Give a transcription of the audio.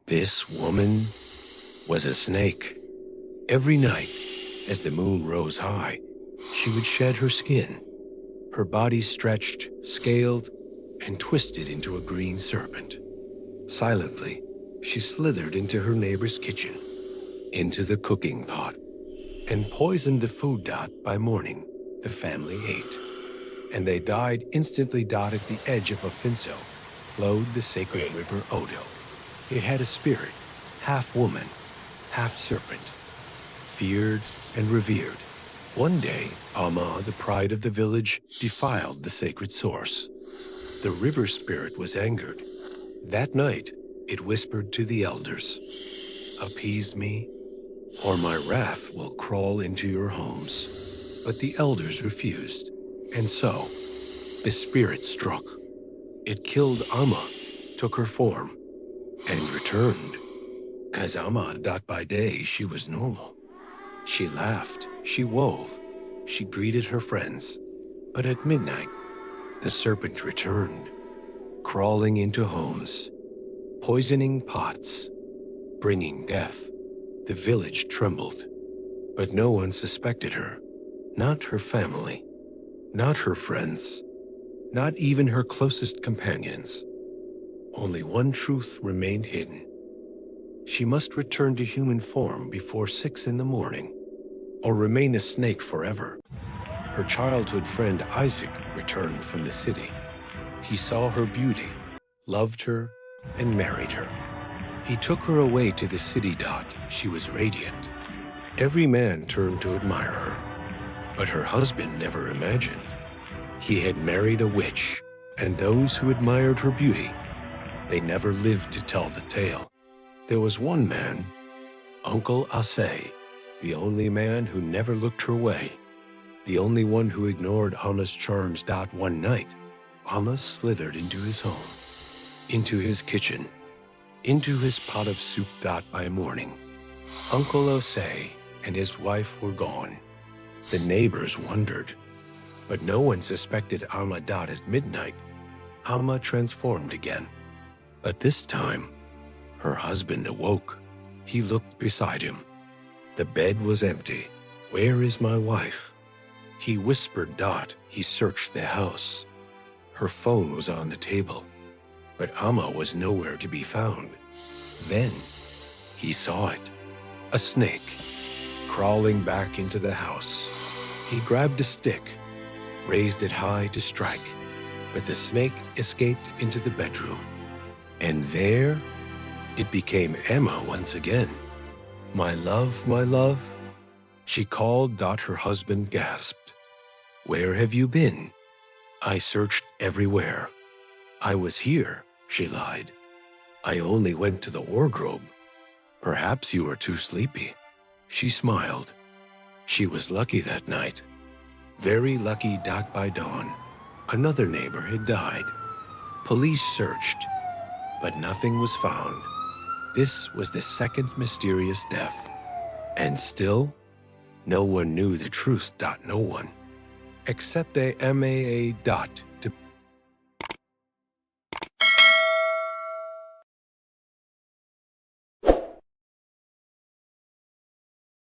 This woman was a snake. Every night, as the moon rose high, she would shed her skin. Her body stretched, scaled, and twisted into a green serpent. Silently, she slithered into her neighbor's kitchen, into the cooking pot, and poisoned the food dot. By morning, the family ate, and they died instantly. At the edge of Ofinso flowed the sacred river Odo. It had a spirit, half woman, half serpent, feared and revered. One day, Amma, the pride of the village, defiled the sacred source. The river spirit was angered. That night, it whispered to the elders, "Appease me, or my wrath will crawl into your homes." But the elders refused, and so the spirit struck. It killed Amma, took her form, and returned. As Amma, by day, she was normal. She laughed, she wove, she greeted her friends. But at midnight, the serpent returned, crawling into homes, poisoning pots, bringing death. The village trembled, but no one suspected her. Not her family, not her friends, not even her closest companions. Only one truth remained hidden. She must return to human form before 6 in the morning, or remain a snake forever. Her childhood friend Isaac returned from the city. He saw her beauty, loved her, and married her. He took her away to the city. She was radiant. Every man turned to admire her. But her husband never imagined. He had married a witch, and those who admired her beauty, they never lived to tell the tale. There was one man, Uncle Ase, the only man who never looked her way, the only one who ignored Anna's charms. One night, Anna slithered into his home, into his kitchen, into his pot of soup. By morning, Uncle Ose and his wife were gone. The neighbors wondered, but no one suspected Amma. At midnight, Amma transformed again. But this time, her husband awoke. He looked beside him. The bed was empty. "Where is my wife?" He whispered. He searched the house. Her phone was on the table, but Amma was nowhere to be found. Then he saw it, a snake, crawling back into the house. He grabbed a stick, raised it high to strike, but the snake escaped into the bedroom. And there, it became Emma once again. My love," she called. Her husband gasped. "Where have you been?" "I searched everywhere." "I was here," she lied. "I only went to the wardrobe." "Perhaps you were too sleepy." She smiled. She was lucky that night. Very lucky. By dawn, another neighbor had died. Police searched, but nothing was found. This was the second mysterious death. And still, no one knew the truth. No one. Except a MAA.